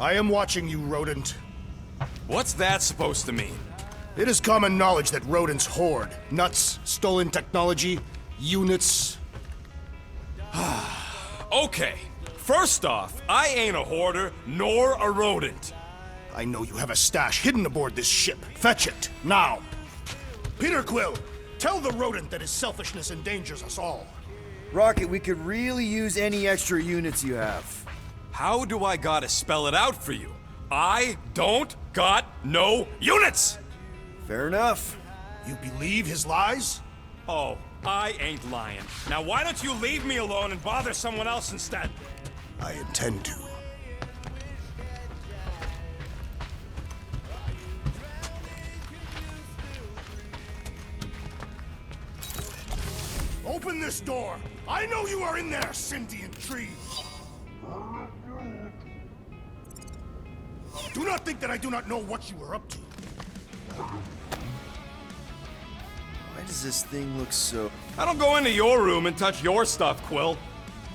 I am watching you, rodent. What's that supposed to mean? It is common knowledge that rodents hoard nuts, stolen technology, units. Okay, first off, I ain't a hoarder nor a rodent. I know you have a stash hidden aboard this ship. Fetch it, now. Peter Quill, tell the rodent that his selfishness endangers us all. Rocket, we could really use any extra units you have. How do I gotta spell it out for you? I don't got no units! Fair enough. You believe his lies? Oh, I ain't lying. Now why don't you leave me alone and bother someone else instead? I intend to. Open this door! I know you are in there, sentient tree! Do not think that I do not know what you are up to. Why does this thing look so... I don't go into your room and touch your stuff, Quill.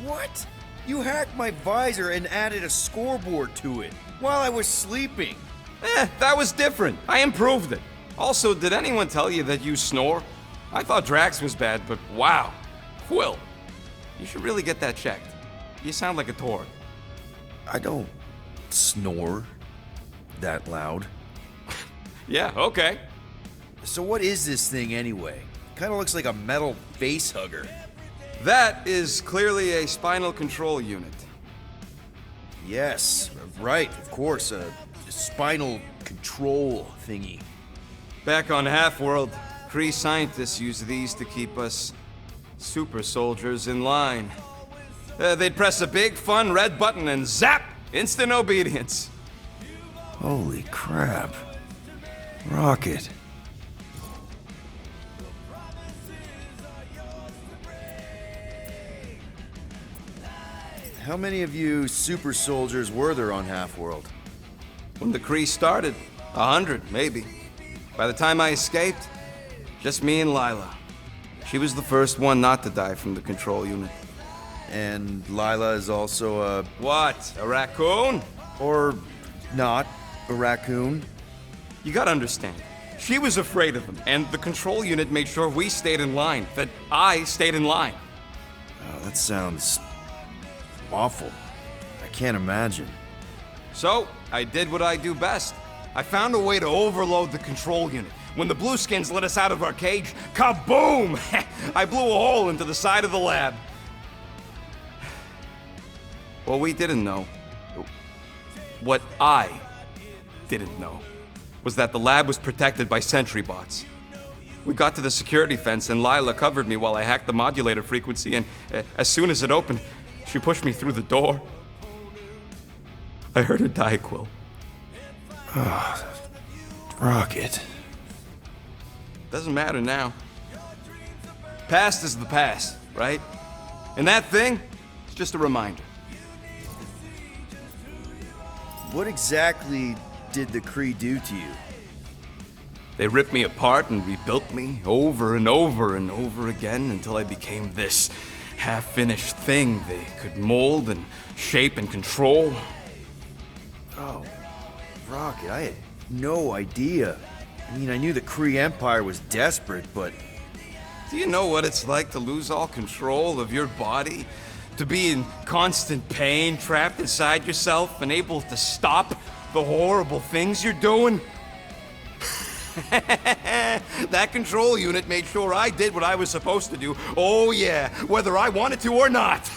What? You hacked my visor and added a scoreboard to it while I was sleeping. That was different. I improved it. Also, did anyone tell you that you snore? I thought Drax was bad, but wow. Quill, you should really get that checked. You sound like a tord. I don't snore that loud. Yeah, okay. So what is this thing anyway? Kind of looks like a metal face hugger. That is clearly a spinal control unit. Yes, right, of course, a spinal control thingy. Back on Half-World, Kree scientists use these to keep us super soldiers in line. They'd press a big, fun red button and zap! Instant obedience. Holy crap. Rocket. How many of you super soldiers were there on Half-World? When the Kree started, 100, maybe. By the time I escaped, just me and Lila. She was the first one not to die from the control unit. And Lila is also a... What? A raccoon? Or not a raccoon? You gotta understand. She was afraid of them, and the control unit made sure we stayed in line, that I stayed in line. Oh, that sounds awful. I can't imagine. So, I did what I do best. I found a way to overload the control unit. When the Blueskins let us out of our cage, kaboom! I blew a hole into the side of the lab. What we didn't know, what I didn't know, was that the lab was protected by sentry bots. We got to the security fence and Lila covered me while I hacked the modulator frequency, and as soon as it opened, she pushed me through the door. I heard her die, Quill. Rocket. Doesn't matter now. Past is the past, right? And that thing, it's just a reminder. What exactly did the Kree do to you? They ripped me apart and rebuilt me over and over and over again until I became this half-finished thing they could mold and shape and control. Oh, Rocket, I had no idea. I mean, I knew the Kree Empire was desperate, but... Do you know what it's like to lose all control of your body? To be in constant pain, trapped inside yourself, unable to stop the horrible things you're doing? That control unit made sure I did what I was supposed to do. Oh yeah, whether I wanted to or not.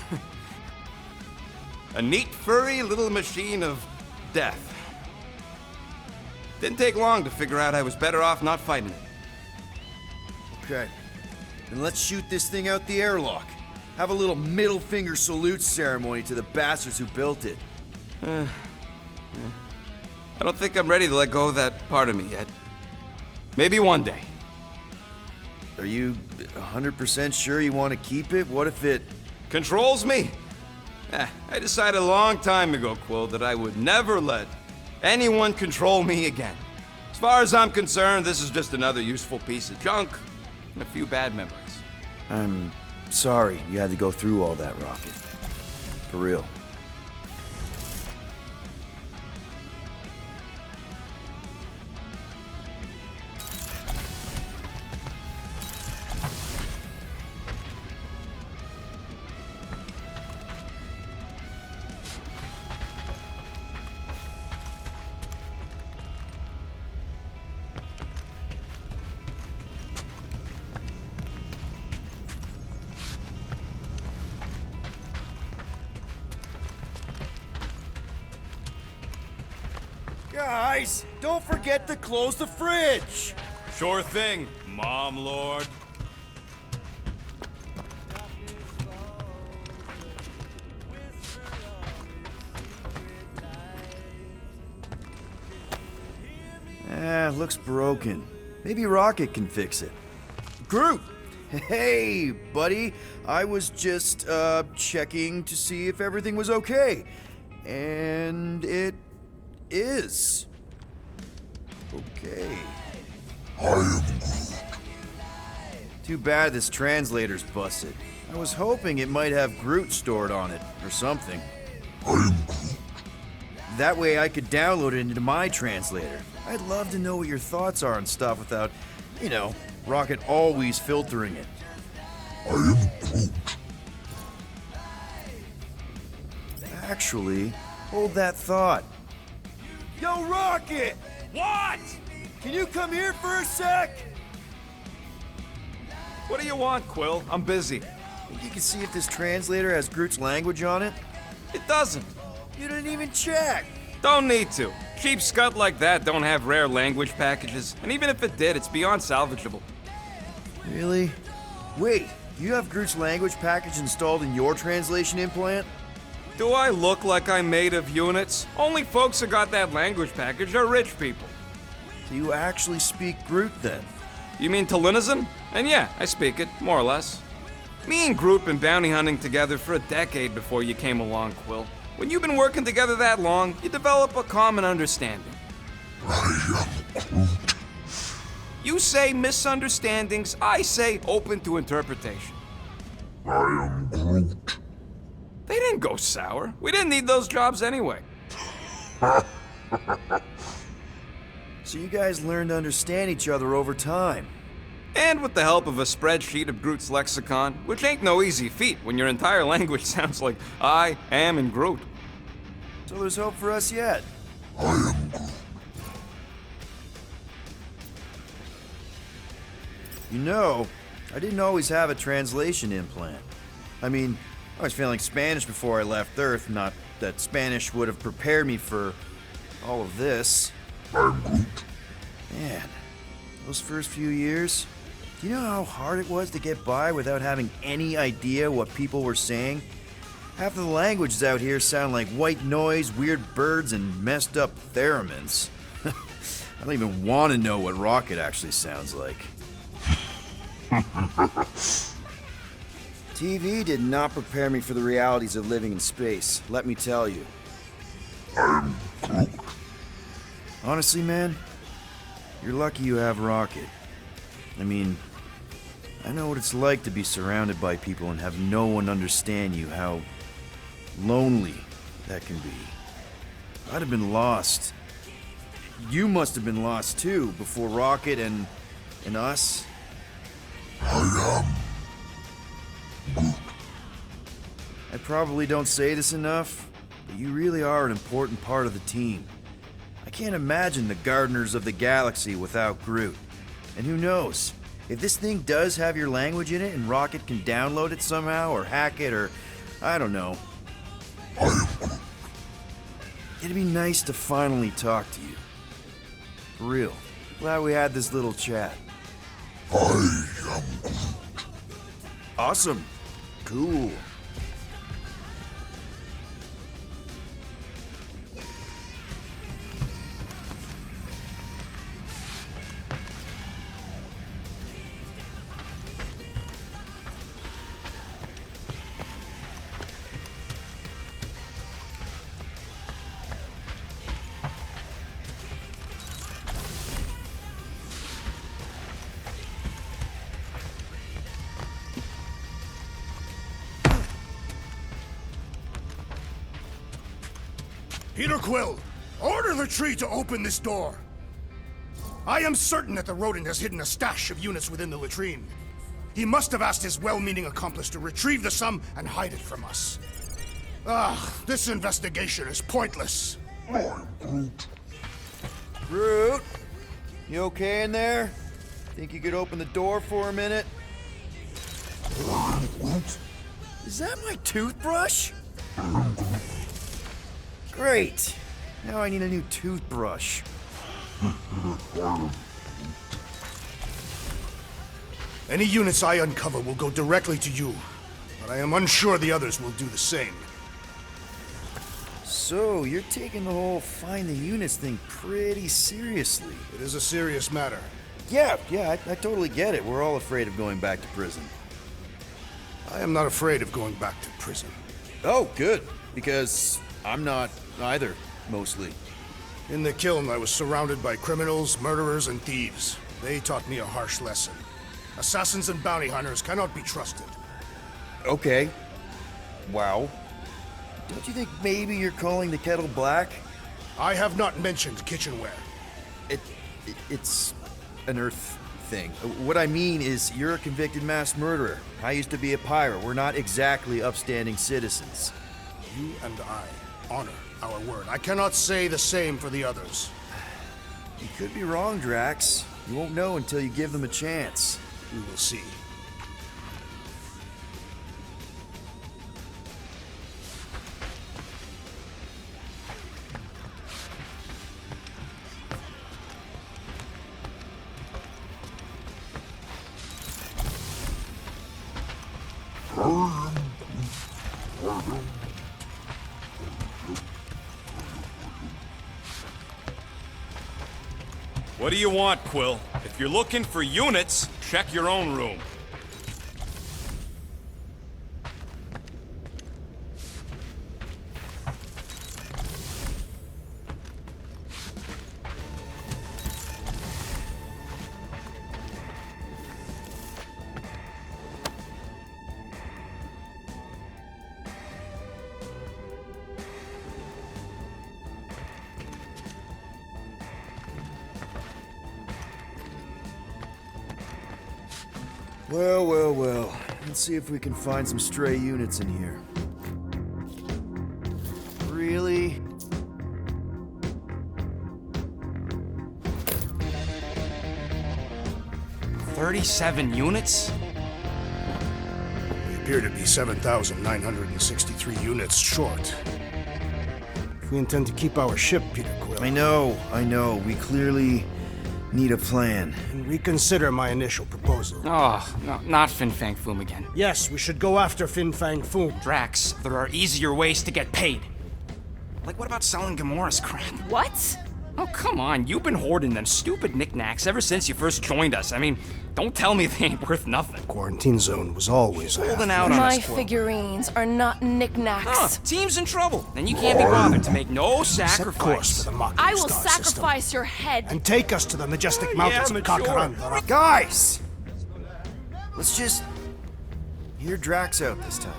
A neat, furry little machine of death. Didn't take long to figure out I was better off not fighting it. Okay. Then let's shoot this thing out the airlock. Have a little middle finger salute ceremony to the bastards who built it. I don't think I'm ready to let go of that part of me yet. Maybe one day. Are you 100% sure you want to keep it? What if it... Controls me? I decided a long time ago, Quill, that I would never let anyone control me again. As far as I'm concerned, this is just another useful piece of junk and a few bad memories. I'm sorry you had to go through all that, Rocket. For real. Guys, don't forget to close the fridge! Sure thing, Mom Lord. Looks broken. Maybe Rocket can fix it. Groot! Hey, buddy. I was just, checking to see if everything was okay. And it is. Okay. I am Groot. Too bad this translator's busted. I was hoping it might have Groot stored on it, or something. I am Groot. That way I could download it into my translator. I'd love to know what your thoughts are on stuff without, you know, Rocket always filtering it. I am Groot. Actually, hold that thought. Yo, Rocket! What? Can you come here for a sec? What do you want, Quill? I'm busy. Think you can see if this translator has Groot's language on it? It doesn't. You didn't even check. Don't need to. Cheap scut like that don't have rare language packages, and even if it did, it's beyond salvageable. Really? Wait, you have Groot's language package installed in your translation implant? Do I look like I'm made of units? Only folks who got that language package are rich people. Do you actually speak Groot then? You mean Talinisan? And yeah, I speak it, more or less. Me and Groot been bounty hunting together for a decade before you came along, Quill. When you've been working together that long, you develop a common understanding. I am Groot. You say misunderstandings, I say open to interpretation. I am Groot. They didn't go sour. We didn't need those jobs anyway. So you guys learned to understand each other over time. And with the help of a spreadsheet of Groot's lexicon, which ain't no easy feat when your entire language sounds like I am in Groot. So there's hope for us yet. I am Groot. You know, I didn't always have a translation implant. I mean, I was failing Spanish before I left Earth, not that Spanish would have prepared me for all of this. I'm Groot. Man, those first few years, do you know how hard it was to get by without having any idea what people were saying? Half of the languages out here sound like white noise, weird birds, and messed up theremins. I don't even want to know what Rocket actually sounds like. TV did not prepare me for the realities of living in space, let me tell you. I'm Groot. Honestly, man, you're lucky you have Rocket. I mean, I know what it's like to be surrounded by people and have no one understand you, how lonely that can be. I'd have been lost. You must have been lost too, before Rocket and us. I am Groot. I probably don't say this enough, but you really are an important part of the team. I can't imagine the Gardeners of the Galaxy without Groot. And who knows, if this thing does have your language in it and Rocket can download it somehow or hack it or, I don't know. I am Groot. It'd be nice to finally talk to you. For real. Glad we had this little chat. I am Groot. Awesome. Cool. Peter Quill, order the tree to open this door. I am certain that the rodent has hidden a stash of units within the latrine. He must have asked his well-meaning accomplice to retrieve the sum and hide it from us. This investigation is pointless. I am Groot. Groot, you okay in there? Think you could open the door for a minute? I am Groot. Is that my toothbrush? Great. Now I need a new toothbrush. Any units I uncover will go directly to you, but I am unsure the others will do the same. So, you're taking the whole find the units thing pretty seriously. It is a serious matter. Yeah, I totally get it. We're all afraid of going back to prison. I am not afraid of going back to prison. Oh, good. Because I'm not either, mostly. In the kiln, I was surrounded by criminals, murderers, and thieves. They taught me a harsh lesson. Assassins and bounty hunters cannot be trusted. Okay. Wow. Don't you think maybe you're calling the kettle black? I have not mentioned kitchenware. It's an Earth thing. What I mean is, you're a convicted mass murderer. I used to be a pirate. We're not exactly upstanding citizens. You and I honor our word. I cannot say the same for the others. You could be wrong, Drax. You won't know until you give them a chance. We will see. What do you want, Quill? If you're looking for units, check your own room. Well. Let's see if we can find some stray units in here. Really? $37 units? We appear to be 7,963 units short. If we intend to keep our ship, Peter Quill, I know. We clearly need a plan. and reconsider my initial proposal. Oh, no, not Fin Fang Foom again. Yes, we should go after Fin Fang Foom. Drax, there are easier ways to get paid. Like, what about selling Gamora's crap? What? Oh, come on. You've been hoarding them stupid knickknacks ever since you first joined us. I mean, don't tell me they ain't worth nothing. Quarantine zone was always a Holding half out on My us, Quill. figurines are not knickknacks. Team's in trouble, and you can't be bothered to make no Set course sacrifice. for the Mocking I will Star sacrifice system, your head. and take us to the majestic mountains of mature. Kakaranda. Guys! Let's just hear Drax out this time.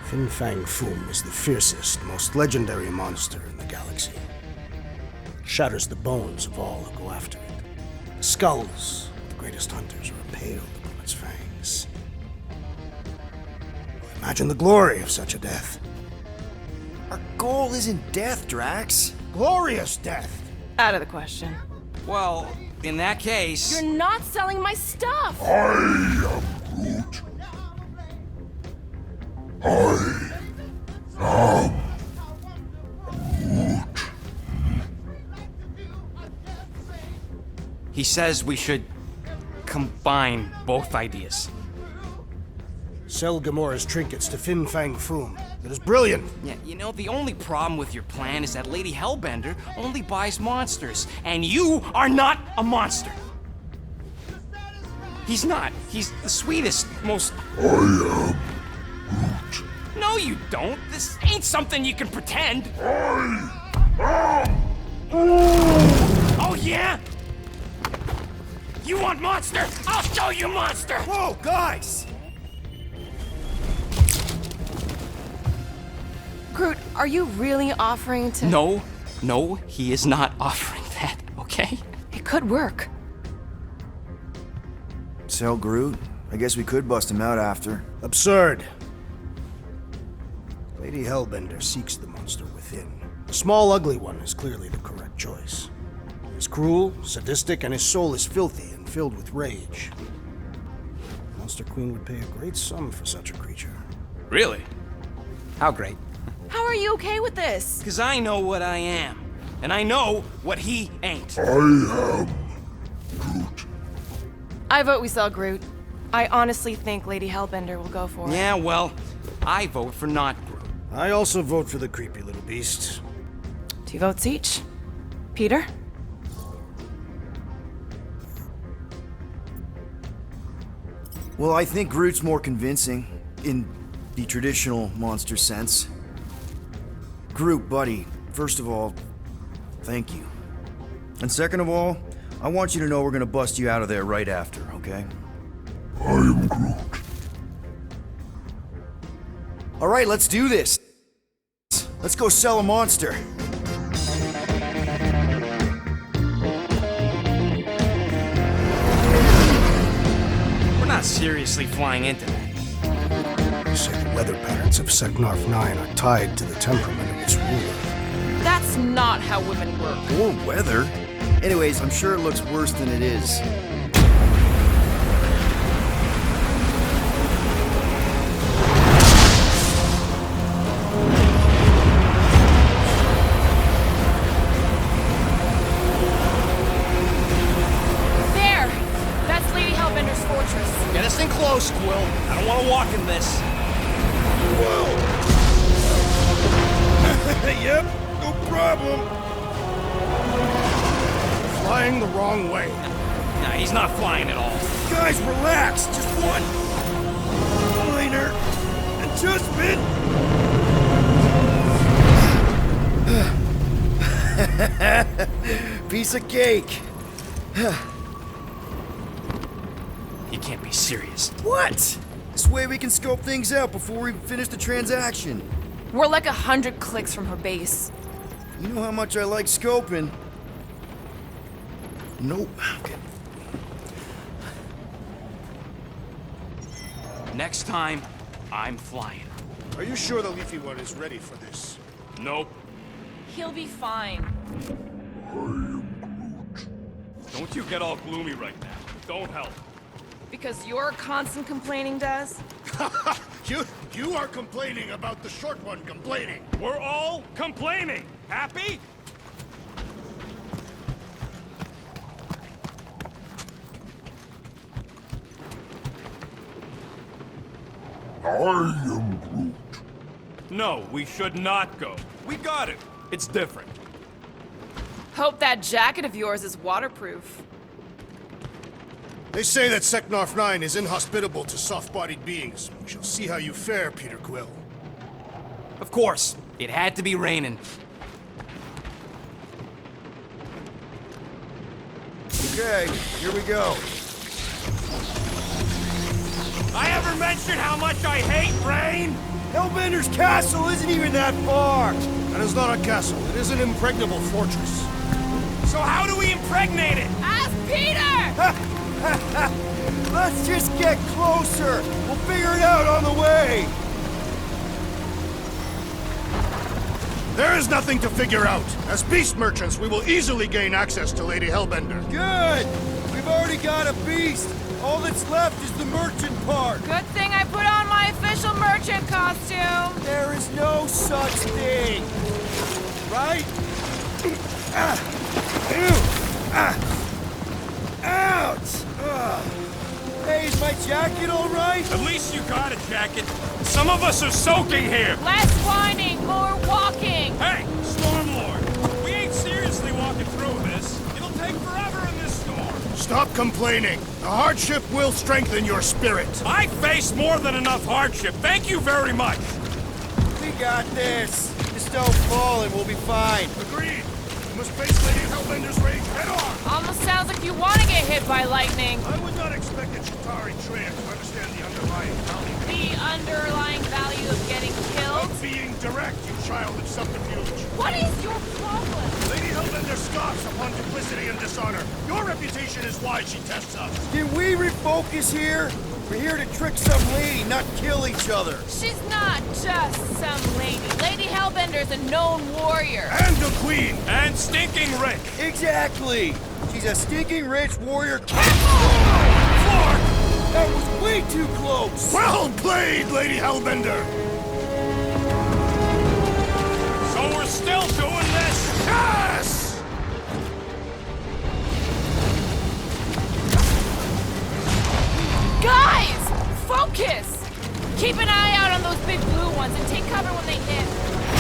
Fin Fang Foom is the fiercest, most legendary monster in the galaxy. Shatters the bones of all who go after it. The skulls of the greatest hunters are impaled upon its fangs. Imagine the glory of such a death. Our goal isn't death, Drax. Glorious death! Out of the question. Well, in that case... You're not selling my stuff. I am Groot. I am Groot. He says we should combine both ideas. Sell Gamora's trinkets to Fin Fang Foom. It is brilliant. Yeah, you know, the only problem with your plan is that Lady Hellbender only buys monsters, and you are not a monster. He's not. He's the sweetest, most... I am Groot. No, you don't. This ain't something you can pretend. Oh, yeah? You want monster? I'll show you monster! Whoa, guys! Groot, are you really offering to... No, he is not offering that, okay? It could work. Sell Groot? I guess we could bust him out after. Absurd. Lady Hellbender seeks the monster within. The small, ugly one is clearly the correct choice. He is cruel, sadistic, and his soul is filthy and filled with rage. Monster Queen would pay a great sum for such a creature. Really? How great? How are you okay with this? Because I know what I am. And I know what he ain't. I am Groot. I vote we sell Groot. I honestly think Lady Hellbender will go for it. Yeah, well, I vote for not Groot. I also vote for the creepy little beast. 2 votes each. Peter? Well, I think Groot's more convincing, in the traditional monster sense. Groot, buddy, first of all, thank you. And second of all, I want you to know we're gonna bust you out of there right after, okay? I am Groot. Alright, let's do this. Let's go sell a monster. We're not seriously flying into that. You say the weather patterns of Seknarf 9 are tied to the temperament of its ruler. That's not how women work. Or weather. Anyways, I'm sure it looks worse than it is. There! That's Lady Hellbender's fortress. Get us in close, Quill. I don't want to walk in this. Yep, no problem. Flying the wrong way. Nah, he's not flying at all. Guys, relax. Just one minor adjustment. Piece of cake. You can't be serious. What? This way we can scope things out before we finish the transaction. We're like 100 clicks from her base. You know how much I like scoping. Nope. Next time, I'm flying. Are you sure the leafy one is ready for this? Nope. He'll be fine. Don't you get all gloomy right now. Don't help. Because you're constant complaining, Des? You are complaining about the short one complaining. We're all complaining. Happy? I am Groot. No, we should not go. We got it. It's different. Hope that jacket of yours is waterproof. They say that Seknarf 9 is inhospitable to soft-bodied beings. We shall see how you fare, Peter Quill. Of course. It had to be raining. Okay, here we go. I ever mentioned how much I hate rain? Hellbender's castle isn't even that far. That is not a castle. It is an impregnable fortress. So how do we impregnate it? Ask Peter! Let's just get closer. We'll figure it out on the way. There is nothing to figure out. As beast merchants, we will easily gain access to Lady Hellbender. Good. We've already got a beast. All that's left is the merchant part. Good thing I put on my official merchant costume. There is no such thing. Right? Ouch! Hey, is my jacket all right? At least you got a jacket. Some of us are soaking here. Less whining, more walking. Hey, Stormlord. We ain't seriously walking through this. It'll take forever in this storm. Stop complaining. The hardship will strengthen your spirit. I faced more than enough hardship. Thank you very much. We got this. Just don't fall and we'll be fine. Agreed. We must face Lady Hellbender's rage head on. Almost sounds like you want to get hit by lightning. I would not expect a Chitauri Treya to understand the underlying value. The underlying value of getting killed? Of being direct, you child of subterfuge. What is your problem? Lady Hellbender scoffs upon duplicity and dishonor. Your reputation is why she tests us. Can we refocus here? We're here to trick some lady, not kill each other. She's not just some lady. Lady Hellbender's a known warrior. And a queen. And stinking rich. Exactly. She's a stinking rich warrior. Floor! That was way too close. Well played, Lady Hellbender. still doing this? Yes! Guys! Focus! Keep an eye out on those big blue ones and take cover when they hit.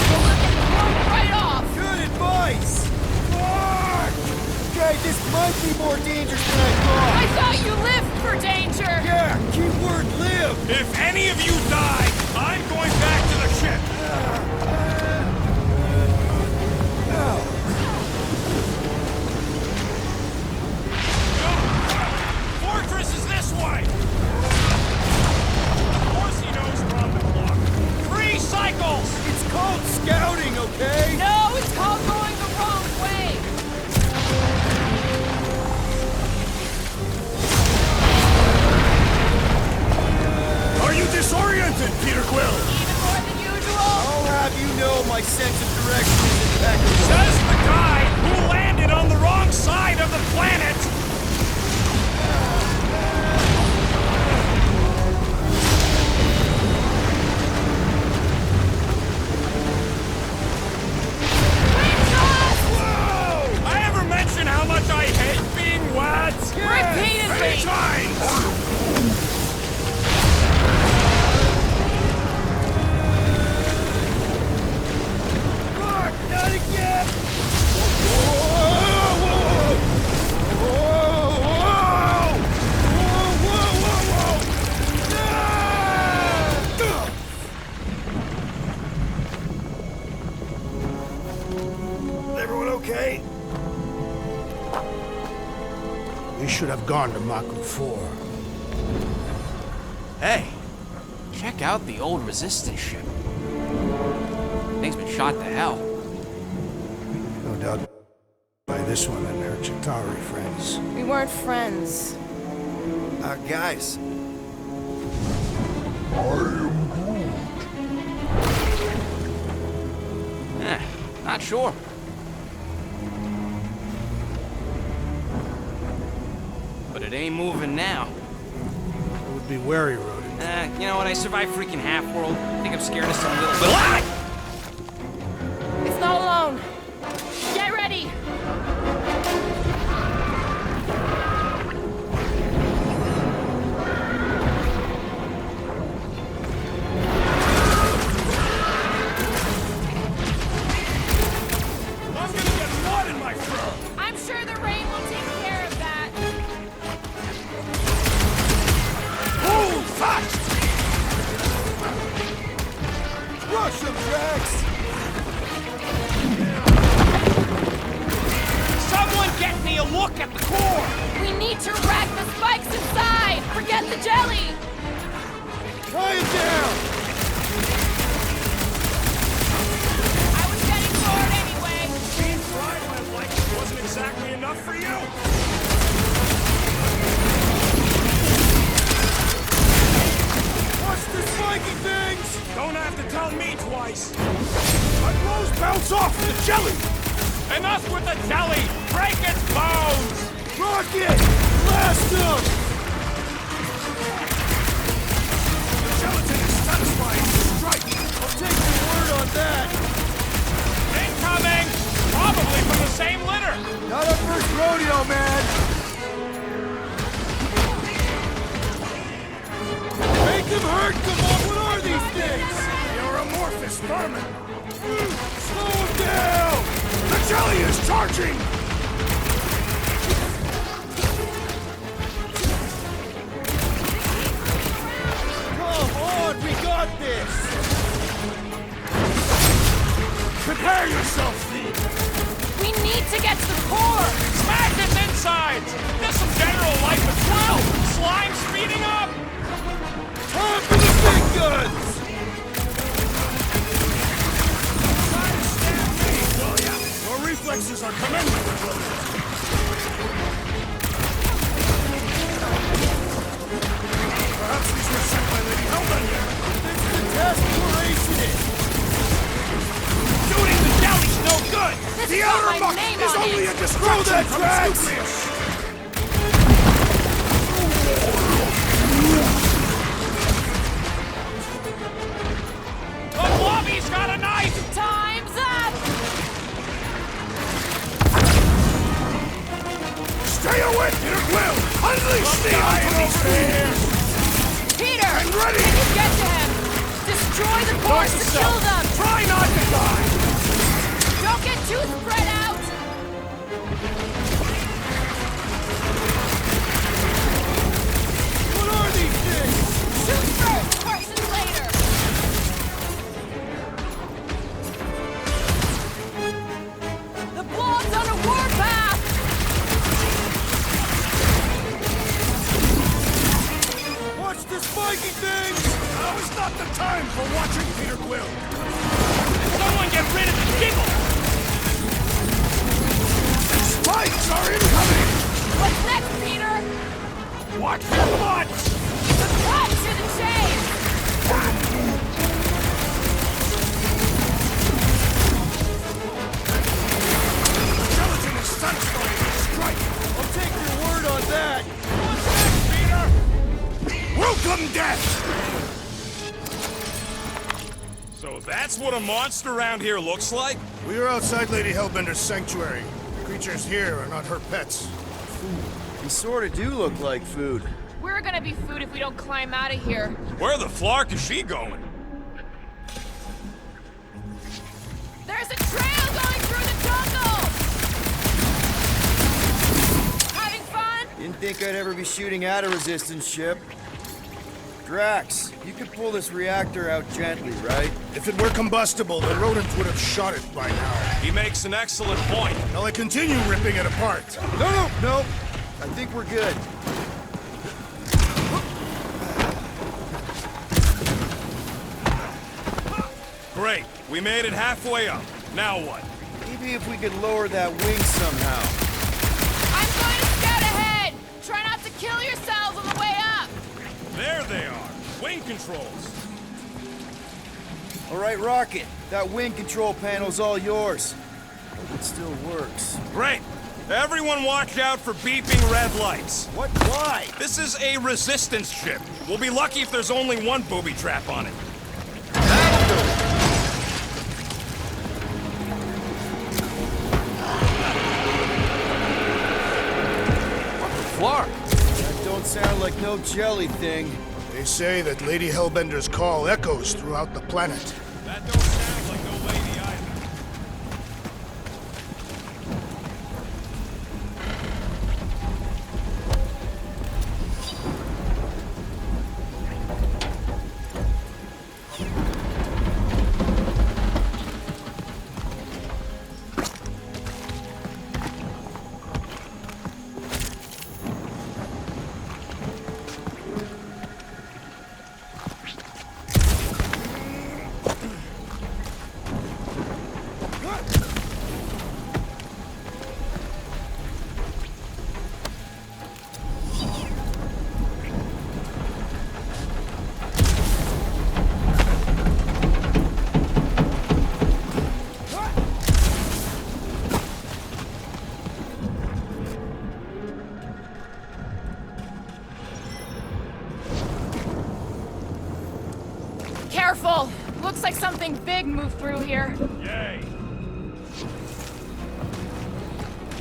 Don't let them blow right off! Good advice! Okay, this might be more dangerous than I thought. I thought you lived for danger! Yeah, keyword live! If any of you die, I'm going back to the ship. Fortress is this way! Of course he knows we're on the clock. 3 cycles! It's called scouting, okay? No, it's called going the wrong way! Are you disoriented, Peter Quill? Even more than usual? I'll have you know my sense of direction is impeccable. Says the guy who landed on the wrong side of the planet! Whoa! I ever mention how much I hate being wet? Repeatedly! Many times! Fuck, not again! Everyone okay? We should have gone to Maku 4. Hey, check out the old resistance ship. Thing's been shot to hell. No doubt by this one and her Chitauri friends. We weren't friends. Guys, Not sure. But it ain't moving now. I would be wary, Rodin. You know what? I survived freaking half-world. I think I'm scared of some little... Ah! It's not alone. Get ready! I'm gonna get mud in my throat! I'm sure the rain will take care of that. Hold fast! rush him, Drax! Someone get me a look at the core! We need to rack the spikes inside! Forget the jelly! Tie it down! I was getting bored anyway. Being fried my life wasn't exactly enough for you? Watch the spiky things! Don't have to tell me twice. My blows bounce off the jelly! Enough with the jelly! Break its bones! Rocket! Blast him! The gelatin is satisfying the strike! I'll take your word on that! Incoming! Probably from the same litter! Not our first rodeo, man! Make them hurt! Come on! What are these things? You're amorphous vermin! Slow them down! The jelly is charging! Come on! We got this! Prepare yourself, thief! We need to get to the core! Smash its insides! Just some general life as well! Slime speeding up! Time for the big guns! Try to stand me, will ya? Your reflexes are commendable. Perhaps these were sent by Lady Hellbender. It's the test we're acing it! Shooting the jelly's no good! This The has got outer my muck name is on only it. a distraction that, from Drax! its nucleus! The blobby's got a knife! Time's up! get to him! Destroy the cores to kill them! Try not to die! Don't get too spread out! What are these things? Shoot first, questions later! The blob's on a warpath! Watch the spiky things! Now is not the time for watching Peter Quill! Someone get rid of the giggle! Spikes are incoming! What's next, Peter? Watch your butts! The cut to the chase! Skeleton is satisfying his strike! I'll take your word on that! Welcome, death! So that's what a monster around here looks like? We are outside Lady Hellbender's sanctuary. Creatures here are not her pets. They sort of do look like food. We're gonna be food if we don't climb out of here. Where the flark is she going? There's a trail going through the jungle! Having fun? Didn't think I'd ever be shooting at a resistance ship. Drax, you could pull this reactor out gently, right? If it were combustible, the rodents would have shot it by now. He makes an excellent point. Shall I continue ripping it apart? No. I think we're good. Great. We made it halfway up. Now what? Maybe if we could lower that wing somehow. I'm going to scout ahead! Try not to kill yourselves on the way up! There they are. Wing controls. All right, Rocket. That wing control panel's all yours. Hope it still works. Great. Everyone watch out for beeping red lights. What? Why? This is a resistance ship. We'll be lucky if there's only one booby trap on it. Flark. That don't sound like no jelly thing. They say that Lady Hellbender's call echoes throughout the planet. That don't sound like no lady either. Careful! Looks like something big moved through here. Yay.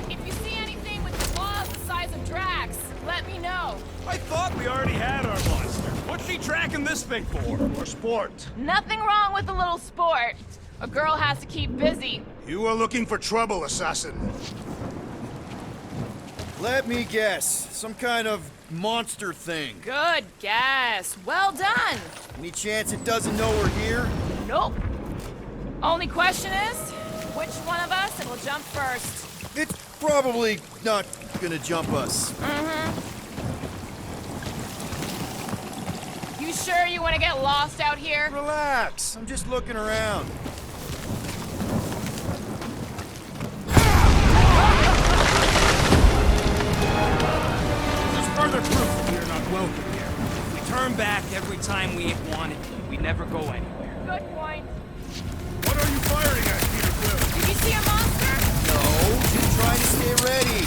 If you see anything with claws the size of Drax, let me know. I thought we already had our monster. What's she tracking this thing for? For sport. Nothing wrong with a little sport. A girl has to keep busy. You are looking for trouble, assassin. Let me guess. Some kind of monster thing. Good guess. Well done. Any chance it doesn't know we're here? Nope. Only question is, which one of us will jump first? It's probably not gonna jump us. You sure you want to get lost out here? Relax. I'm just looking around. There's further proof we are not welcome here. If we turn back every time we ain't wanted to, we never go anywhere. Good point. What are you firing at, Peter Quill? Did you see a monster? No, just trying to stay ready.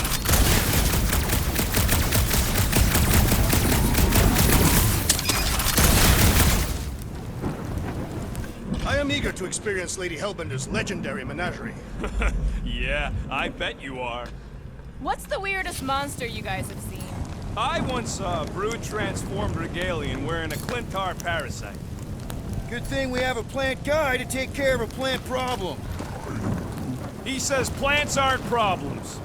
I am eager to experience Lady Hellbender's legendary menagerie. Yeah, I bet you are. What's the weirdest monster you guys have seen? I once saw a brood-transformed Regalian wearing a Clintar parasite. Good thing we have a plant guy to take care of a plant problem. He says plants aren't problems.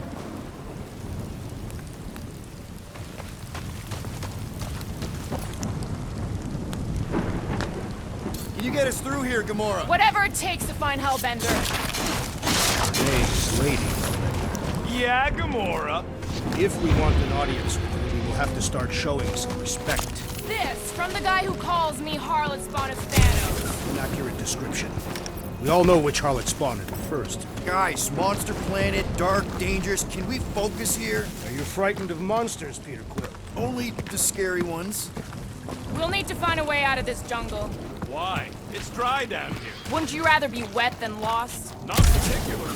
Can you get us through here, Gamora? Whatever it takes to find Hellbender. Hey, lady. Yeah, Gamora. If we want an audience with her, we will have to start showing some respect. This, from the guy who calls me Harlot Spawn of Thanos. An accurate description. We all know which harlot spawned it first. Guys, monster planet, dark, dangerous. Can we focus here? Are you frightened of monsters, Peter Quill? Only the scary ones. We'll need to find a way out of this jungle. Why? It's dry down here. Wouldn't you rather be wet than lost? Not particularly.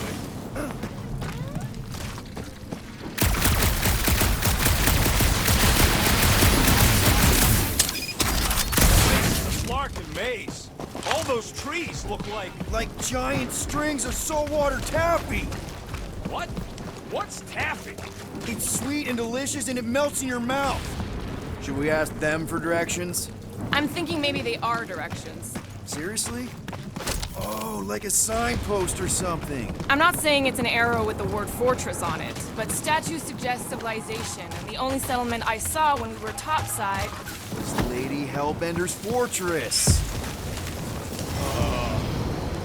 The Larkin maze. All those trees look like... Like giant strings of saltwater taffy. What? What's taffy? It's sweet and delicious and it melts in your mouth. Should we ask them for directions? I'm thinking maybe they are directions. Seriously? Oh, like a signpost or something. I'm not saying it's an arrow with the word fortress on it, but statues suggest civilization, and the only settlement I saw when we were topside... It's Lady Hellbender's fortress.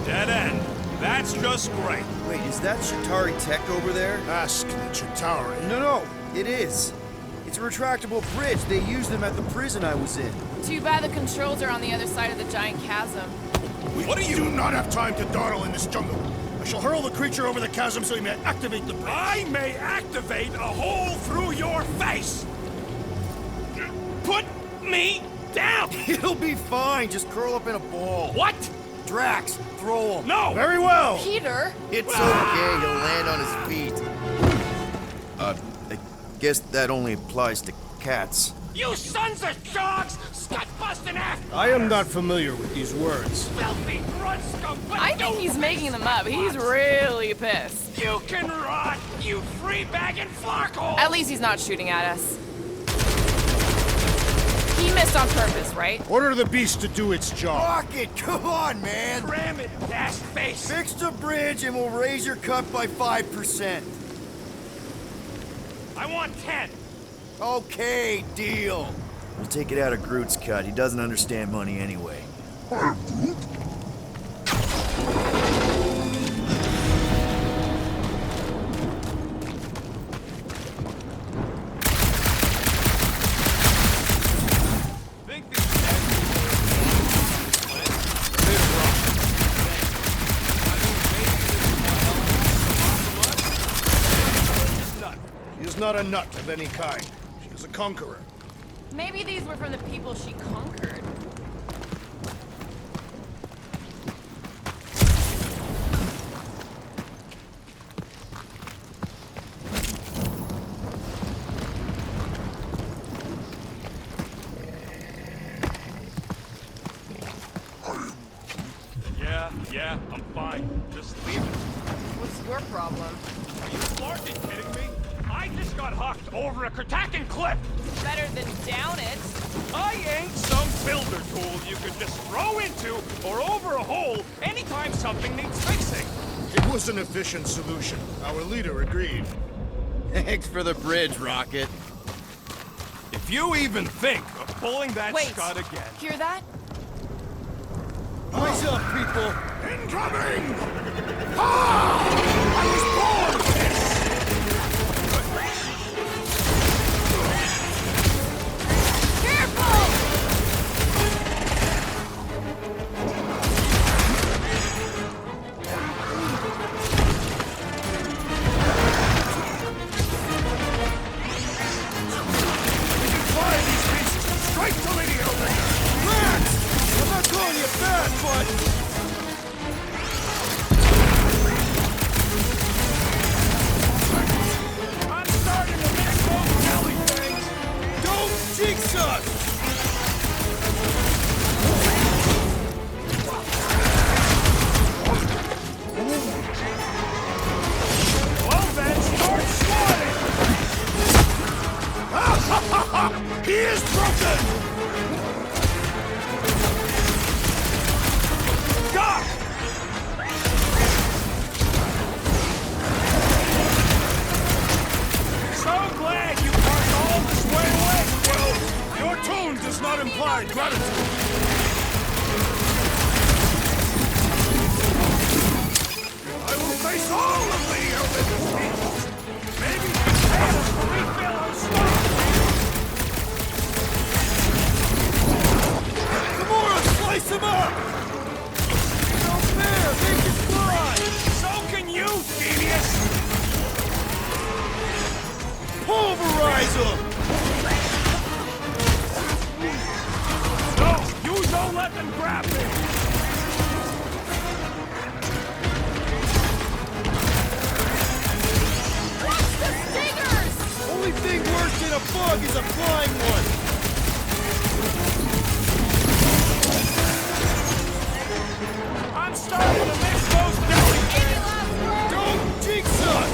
Dead end. That's just great. Wait, is that Chitauri tech over there? Ask the Chitauri. No, it is. It's a retractable bridge. They used them at the prison I was in. Too bad the controls are on the other side of the giant chasm. What do you do not have time to dawdle in this jungle. I shall hurl the creature over the chasm so he may activate the bridge. I may activate a hole through your face. Put me down. He'll be fine. Just curl up in a ball. What? Drax, throw him. No. Very well. Peter? It's okay. He'll land on his feet. I guess that only applies to cats. You sons of dogs! Scut busting after! I am not familiar with these words. Filthy blood scum! I think he's making them up. He's really pissed. You can rot, you free-bagging flarkhole! At least he's not shooting at us. He missed on purpose, right? Order the beast to do its job. Rocket, come on, man. Ram it, ass face! Fix the bridge and we'll raise your cut by 5%. I want 10! Okay, deal. We'll take it out of Groot's cut. He doesn't understand money anyway. Think She is not a nut of any kind. She is a conqueror. Maybe these were from the people she conquered. Yeah, I'm fine. Just leave it. What's your problem? Are you fucking kidding me? I just got hucked over a Kratakan cliff! Better than down it. I ain't some builder tool you could just throw into or over a hole anytime something needs fixing. It was an efficient solution. Our leader agreed. Thanks for the bridge, Rocket. If you even think of pulling that Wait. scud again... Hear that? Eyes up, people. Incoming! I was born for this! Careful! Fly these beasts straight to Lady Hellbender! Drax! I'm not calling you bad, but... I'm starting to miss those jelly things! Don't jinx us! Well then, start swatting! Stop! He is broken! Stop! So glad you parked all this way away. Well, your tone does not imply gratitude. I will face all of the Hellbender's people. Maybe Thanos will refill our stock. Gamora, slice him up! No fair! They can fly! So can you, genius! Pulverize him! No, you don't let them grab me! Watch the stingers! Only thing worse than a bug is a flying one! I'm starting to miss those deli. Any last word? Don't jinx us!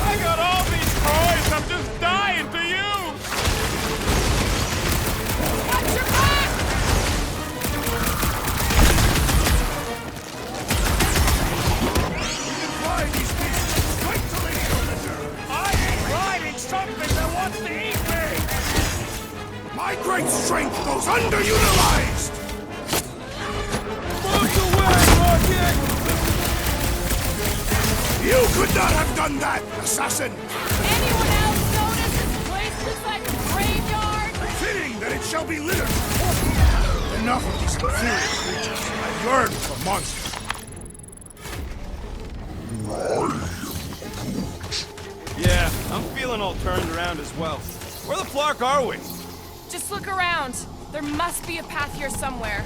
I got all these toys I'm just dying to use! Watch your back! You can fly these pieces straight to Lady Hellbender. I ain't riding something that wants to eat me! My great strength goes underutilized! Move away, Rocket! You could not have done that, assassin! Anyone else notice this place looks like a graveyard? Fitting that it shall be littered! Enough of these inferior creatures. I yearn for monsters. Yeah, I'm feeling all turned around as well. Where the flark are we? Just look around. There must be a path here somewhere.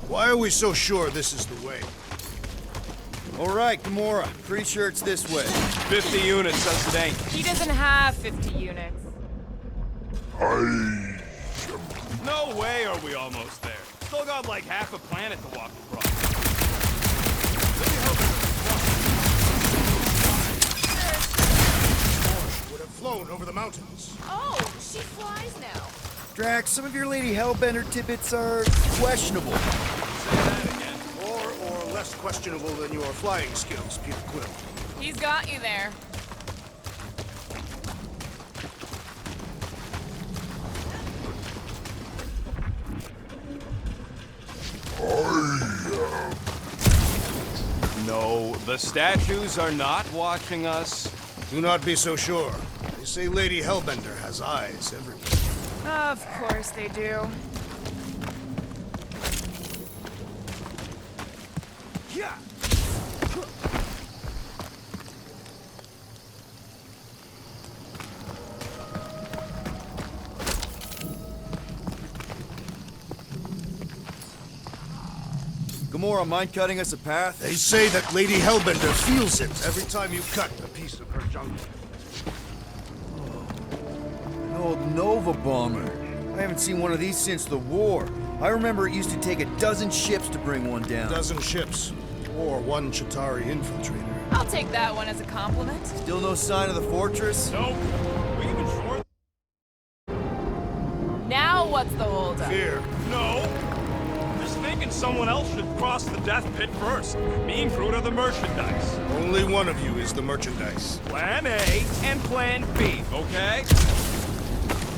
Why are we so sure this is the way? All right, Gamora. Pretty sure it's this way. 50 units says it ain't. He doesn't have 50 units. No way are we almost there. Still got like half a planet to walk across. Would have flown over the mountains. Oh, she flies now. Drax, some of your Lady Hellbender tidbits are questionable. Or less questionable than your flying skills, Peter Quill. He's got you there. No, the statues are not watching us. Do not be so sure. They say Lady Hellbender has eyes everywhere. Of course they do. Yeah. Gamora, mind cutting us a path? They say that Lady Hellbender feels it every time you cut a piece of her jungle. An old Nova bomber. I haven't seen one of these since the war. I remember it used to take a dozen ships to bring one down. A dozen ships, or one Chitauri infiltrator. I'll take that one as a compliment. Still no sign of the fortress? Nope. We even sure? Now what's the holdup? Fear. No. Just thinking someone else should cross the death pit first. Me and Groot are the merchandise. Only one of you is the merchandise. Plan A and Plan B, okay?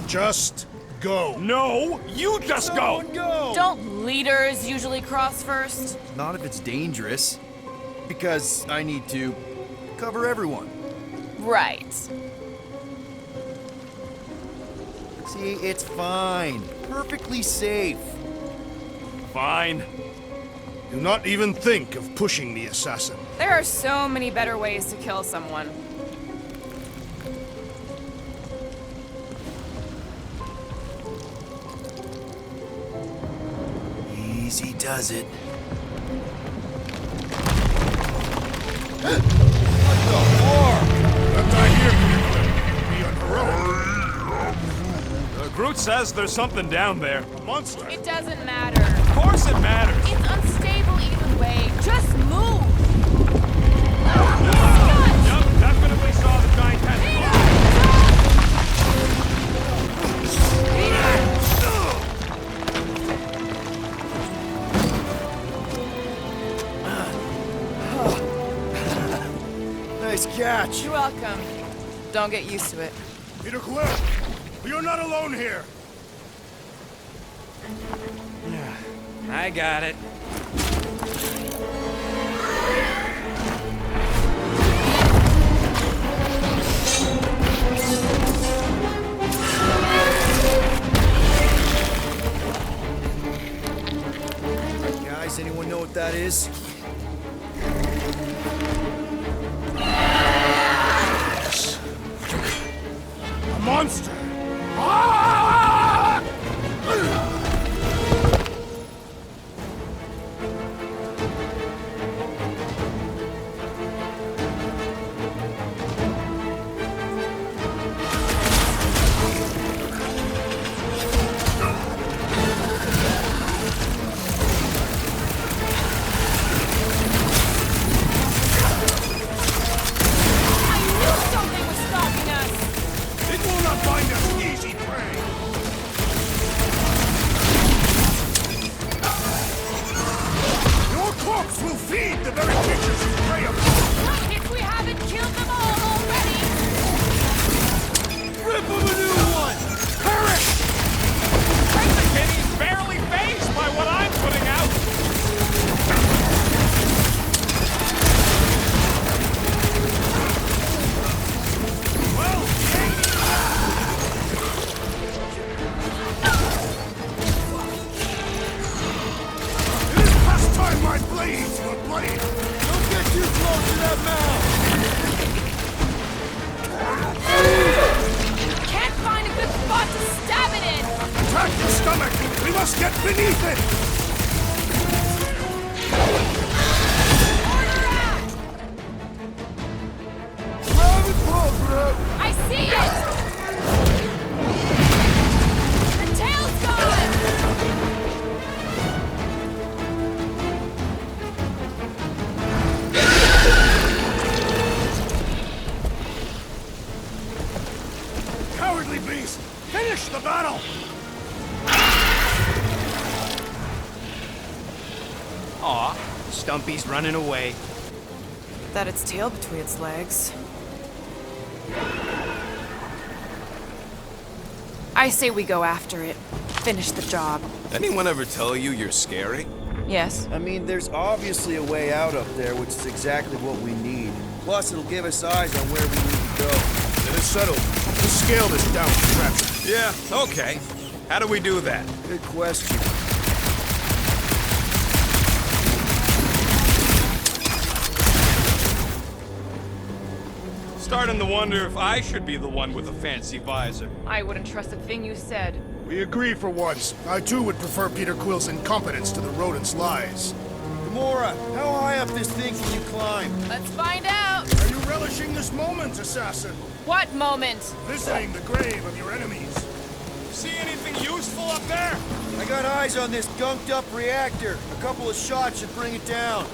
Just go. No, you just go. Go! Don't leaders usually cross first? Not if it's dangerous. Because I need to cover everyone. Right. See, it's fine. Perfectly safe. Fine. Do not even think of pushing the assassin. There are so many better ways to kill someone. Easy does it. Left eye here, Peter Quill. Be unheroic. Groot says there's something down there. A monster. It doesn't matter. Of course it matters. It's unstable either way. Just move! Yep, definitely saw the giant tentacle. Nice catch. You're welcome. Don't get used to it. Peter Quill, you're not alone here. I got it. Guys, anyone know what that is? A monster. Ah! Something was stalking us! It will not find us easy prey. Your corpse will feed the very creatures you prey upon. If we haven't killed them all already! Rip him a new one! Perish! The kitty's barely phased by what I'm putting out. Well, it is past time my blades were bloody. Don't get too close to that mouth! Can't find a good spot to stab it in! Attack the stomach! We must get beneath it! Order out! I see it! The tail's gone! Cowardly beast! Finish the battle! Aw, Stumpy's running away. That its tail between its legs. I say we go after it. Finish the job. Anyone ever tell you you're scary? Yes. I mean, there's obviously a way out up there, which is exactly what we need. Plus, it'll give us eyes on where we need to go. It is settled. Let's scale this down contraption. Yeah, okay. How do we do that? Good question. Starting to wonder if I should be the one with a fancy visor. I wouldn't trust a thing you said. We agree for once. I too would prefer Peter Quill's incompetence to the rodent's lies. Gamora, how high up this thing can you climb? Let's find out! Are you relishing this moment, assassin? What moment? Visiting the grave of your enemies. See anything useful up there? I got eyes on this gunked up reactor. A couple of shots should bring it down.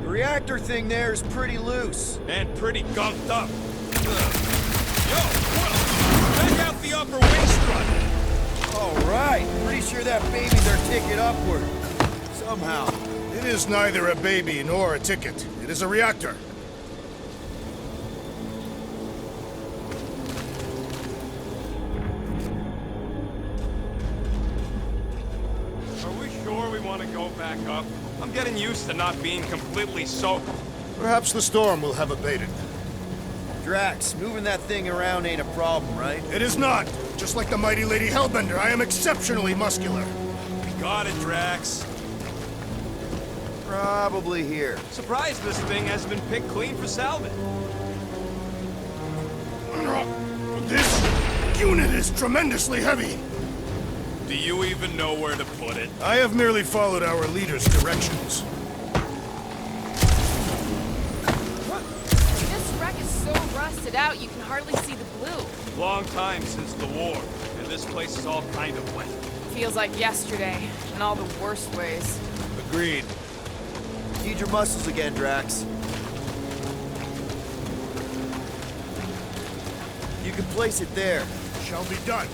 The reactor thing there is pretty loose. And pretty gunked up. Yo, Quill, check out the upper wing strut. All right. Pretty sure that baby's our ticket upward. Somehow. It is neither a baby nor a ticket. It is a reactor. Are we sure we want to go back up? I'm getting used to not being completely soaked. Perhaps the storm will have abated. Drax, moving that thing around ain't a problem, right? It is not. Just like the mighty Lady Hellbender, I am exceptionally muscular. Got it, Drax. Probably here. Surprised this thing hasn't been picked clean for salvage. This unit is tremendously heavy. Do you even know where to put it? I have merely followed our leader's directions. This wreck is so rusted out you can hardly see the blue. Long time since the war, and this place is all kind of wet. Feels like yesterday, in all the worst ways. Agreed. Need your muscles again, Drax. You can place it there. Shall be done.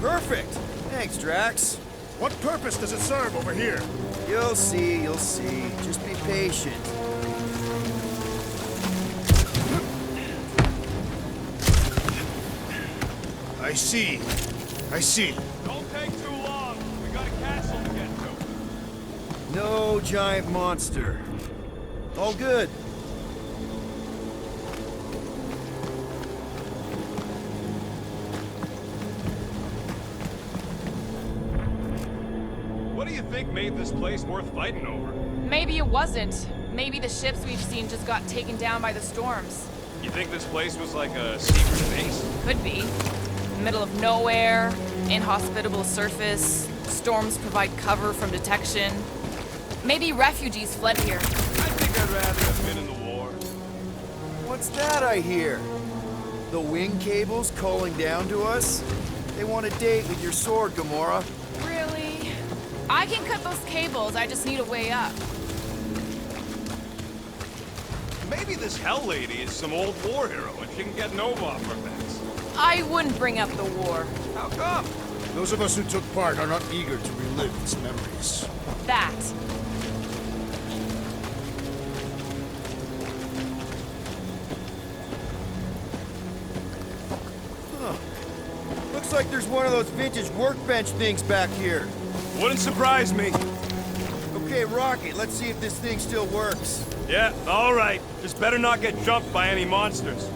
Perfect! Thanks, Drax. What purpose does it serve over here? You'll see, you'll see. Just be patient. I see. I see. Don't take too long. We got a castle to get to. No giant monster. All good. What do you think made this place worth fighting over? Maybe it wasn't. Maybe the ships we've seen just got taken down by the storms. You think this place was like a secret base? Could be. Middle of nowhere, inhospitable surface, storms provide cover from detection. Maybe refugees fled here. I think I'd rather have been in the war. What's that I hear? The wing cables calling down to us? They want a date with your sword, Gamora. Really? I can cut those cables, I just need a way up. Maybe this Hell Lady is some old war hero and she can get Nova off her backs. I wouldn't bring up the war. How come? Those of us who took part are not eager to relive its memories. That. Looks like there's one of those vintage workbench things back here. Wouldn't surprise me. Okay, Rocket, let's see if this thing still works. Yeah, all right. Just better not get jumped by any monsters.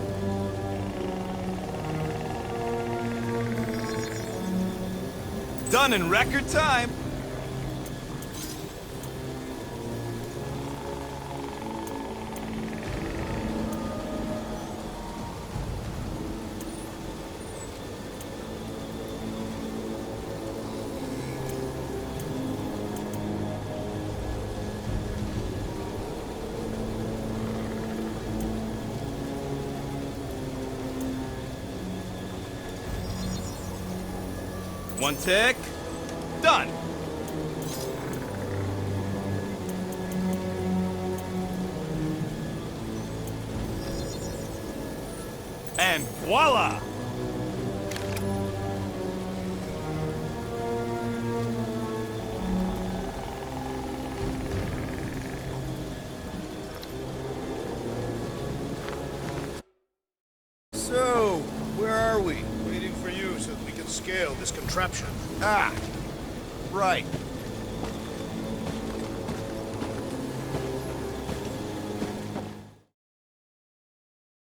Done in record time. One tick. Done. And voila! So, where are we? Waiting for you so that we can scale this contraption. Ah, right.